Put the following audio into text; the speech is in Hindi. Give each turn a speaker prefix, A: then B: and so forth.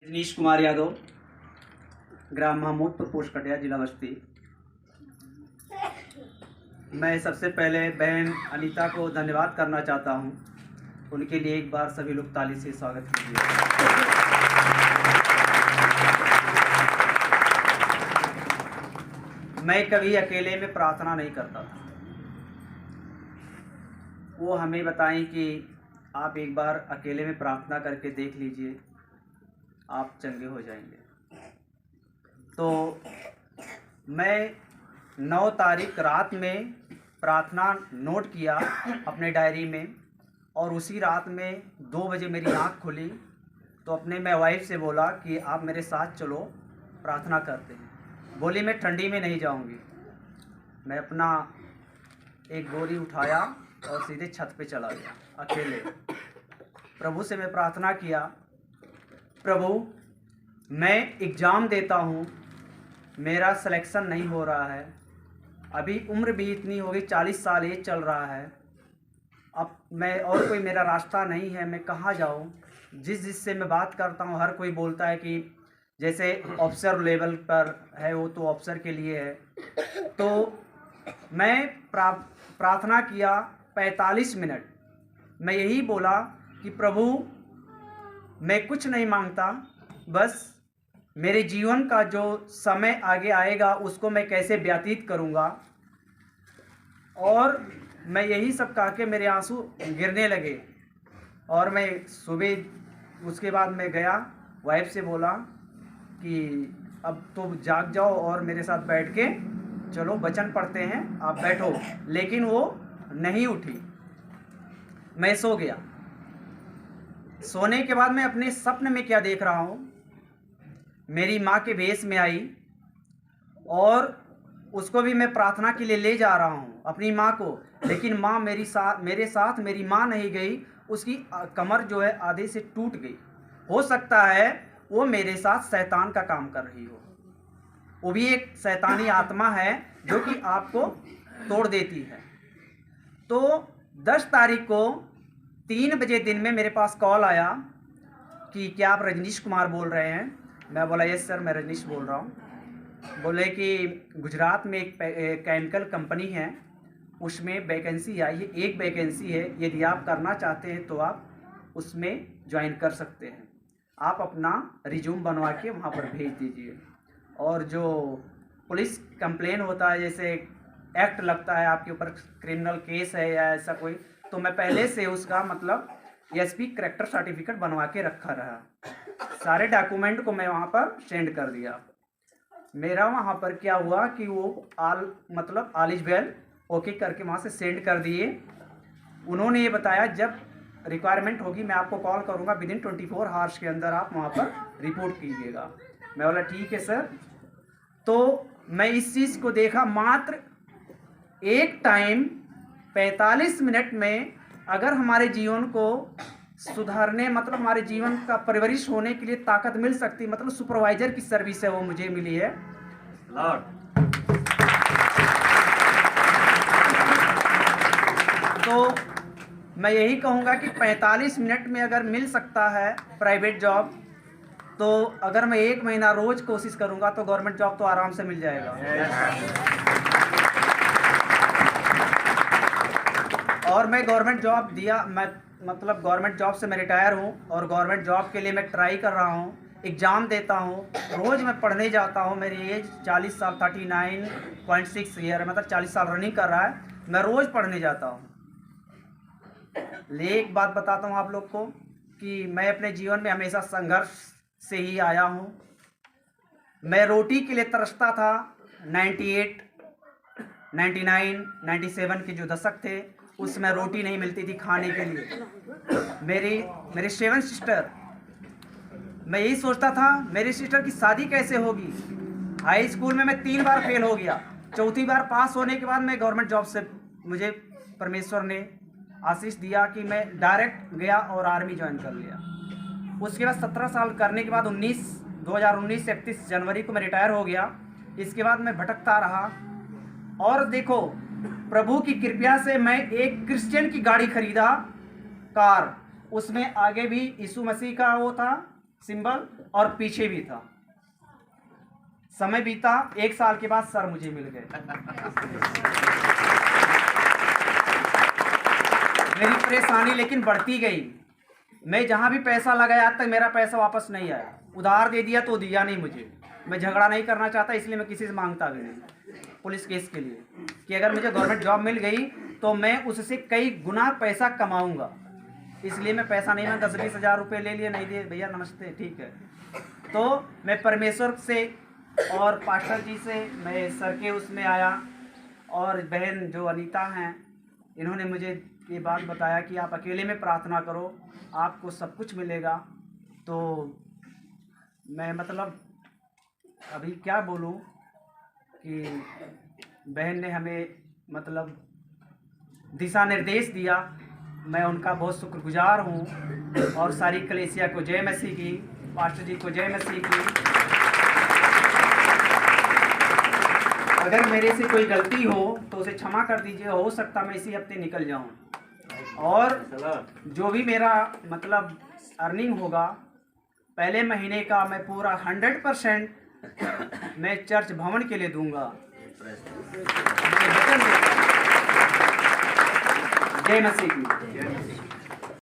A: रजनीश कुमार यादव, ग्राम महमूदपुर, पोस्ट कटिया, जिला बस्ती। मैं सबसे पहले बहन अनीता को धन्यवाद करना चाहता हूं। उनके लिए एक बार सभी लोग ताली से स्वागत कीजिए। मैं कभी अकेले में प्रार्थना नहीं करता था। वो हमें बताएं कि आप एक बार अकेले में प्रार्थना करके देख लीजिए, आप चंगे हो जाएंगे। तो मैं 9 तारीख रात में प्रार्थना नोट किया अपने डायरी में, और उसी रात में 2 बजे मेरी आँख खुली तो अपने मैं वाइफ से बोला कि आप मेरे साथ चलो, प्रार्थना करते हैं। बोली मैं ठंडी में नहीं जाऊंगी। मैं अपना एक बोरी उठाया और सीधे छत पे चला गया अकेले। प्रभु से मैं प्रार्थना किया, प्रभु मैं एग्ज़ाम देता हूँ, मेरा सिलेक्शन नहीं हो रहा है, अभी उम्र भी इतनी हो गई, 40 साल एज चल रहा है, अब मैं और कोई मेरा रास्ता नहीं है, मैं कहाँ जाऊँ। जिससे मैं बात करता हूँ हर कोई बोलता है कि जैसे ऑफिसर लेवल पर है वो तो ऑफिसर के लिए है। तो मैं प्रार्थना किया 45 मिनट। मैं यही बोला कि प्रभु मैं कुछ नहीं मांगता, बस मेरे जीवन का जो समय आगे आएगा उसको मैं कैसे व्यतीत करूँगा। और मैं यही सब कह के मेरे आंसू गिरने लगे। और मैं सुबह उसके बाद मैं गया, वाइफ से बोला कि अब तो जाग जाओ और मेरे साथ बैठ के चलो वचन पढ़ते हैं, आप बैठो। लेकिन वो नहीं उठी, मैं सो गया। सोने के बाद मैं अपने सपने में क्या देख रहा हूँ, मेरी माँ के भेष में आई और उसको भी मैं प्रार्थना के लिए ले जा रहा हूँ, अपनी माँ को। लेकिन माँ मेरे साथ मेरी माँ नहीं गई, उसकी कमर जो है आधे से टूट गई। हो सकता है वो मेरे साथ शैतान का काम कर रही हो। वो भी एक शैतानी आत्मा है जो कि आपको तोड़ देती है। तो 10 तारीख को 3 बजे दिन में मेरे पास कॉल आया कि क्या आप रजनीश कुमार बोल रहे हैं। मैं बोला यस सर, मैं रजनीश बोल रहा हूँ। बोले कि गुजरात में एक केमिकल कंपनी है, उसमें वैकेंसी आई है, एक वैकेंसी है, यदि आप करना चाहते हैं तो आप उसमें ज्वाइन कर सकते हैं। आप अपना रिज्यूम बनवा के वहाँ पर भेज दीजिए। और जो पुलिस कंप्लेन होता है, जैसे एक्ट लगता है आपके ऊपर, क्रिमिनल केस है या ऐसा कोई, तो मैं पहले से उसका मतलब एसपी करैक्टर सर्टिफिकेट बनवा के रखा रहा। सारे डॉक्यूमेंट को मैं वहाँ पर सेंड कर दिया। मेरा वहाँ पर क्या हुआ कि वो ऑल इज वेल ओके करके वहाँ से सेंड कर दिए। उन्होंने ये बताया जब रिक्वायरमेंट होगी मैं आपको कॉल करूँगा, विदिन 24 आवर्स के अंदर आप वहाँ पर रिपोर्ट कीजिएगा। मैं बोला ठीक है सर। तो मैं इस चीज़ को देखा, मात्र एक टाइम 45 मिनट में अगर हमारे जीवन को सुधारने, मतलब हमारे जीवन का परवरिश होने के लिए ताकत मिल सकती, मतलब सुपरवाइजर की सर्विस है वो मुझे मिली है। लॉर्ड, तो मैं यही कहूँगा कि 45 मिनट में अगर मिल सकता है प्राइवेट जॉब, तो अगर मैं 1 महीना रोज कोशिश करूँगा तो गवर्नमेंट जॉब तो आराम से मिल जाएगा। और मैं गवर्नमेंट जॉब दिया, मैं मतलब गवर्नमेंट जॉब से मैं रिटायर हूँ और गवर्नमेंट जॉब के लिए मैं ट्राई कर रहा हूँ, एग्ज़ाम देता हूँ, रोज़ मैं पढ़ने जाता हूँ। मेरी एज 40 साल 39.6 ईयर, मतलब 40 साल रनिंग कर रहा है। मैं रोज़ पढ़ने जाता हूँ। ले एक बात बताता हूँ आप लोग को कि मैं अपने जीवन में हमेशा संघर्ष से ही आया हूँ। मैं रोटी के लिए तरसता था। 98, 99, 97 के जो दशक थे उसमें रोटी नहीं मिलती थी खाने के लिए। मेरे 7 सिस्टर, मैं यही सोचता था मेरी सिस्टर की शादी कैसे होगी। हाई स्कूल में मैं 3 बार फेल हो गया। 4थी बार पास होने के बाद मैं गवर्नमेंट जॉब से, मुझे परमेश्वर ने आशीष दिया कि मैं डायरेक्ट गया और आर्मी ज्वाइन कर लिया। उसके बाद 17 साल करने के बाद 2019 31 जनवरी को मैं रिटायर हो गया। इसके बाद मैं भटकता रहा और देखो प्रभु की कृपया से मैं एक क्रिश्चियन की गाड़ी खरीदा, कार। उसमें आगे भी यीशु मसीह का वो था सिंबल, और पीछे भी था। समय बीता, 1 साल के बाद सर मुझे मिल गए। मेरी परेशानी लेकिन बढ़ती गई। मैं जहाँ भी पैसा लगाया, आज तक मेरा पैसा वापस नहीं आया। उधार दे दिया तो दिया नहीं मुझे। मैं झगड़ा नहीं करना चाहता, इसलिए मैं किसी से मांगता भी नहीं पुलिस केस के लिए, कि अगर मुझे गवर्नमेंट जॉब मिल गई तो मैं उससे कई गुना पैसा कमाऊंगा। इसलिए मैं पैसा नहीं, मैं 10-20 हज़ार रुपये ले लिए, नहीं दिए, भैया नमस्ते, ठीक है। तो मैं परमेश्वर से और पास्टर जी से मैं सर के उसमें आया, और बहन जो अनीता हैं, इन्होंने मुझे ये बात बताया कि आप अकेले में प्रार्थना करो, आपको सब कुछ मिलेगा। तो मैं मतलब अभी क्या बोलूं कि बहन ने हमें मतलब दिशा निर्देश दिया। मैं उनका बहुत शुक्रगुजार हूं, और सारी कलीसिया को जय मसीह की, पास्टर जी को जय मसीह की। अगर मेरे से कोई गलती हो तो उसे क्षमा कर दीजिए, हो सकता मैं इसी हफ्ते निकल जाऊं। और जो भी मेरा मतलब अर्निंग होगा पहले महीने का, मैं पूरा 100% मैं चर्च भवन के लिए दूंगा। जय मसीह की।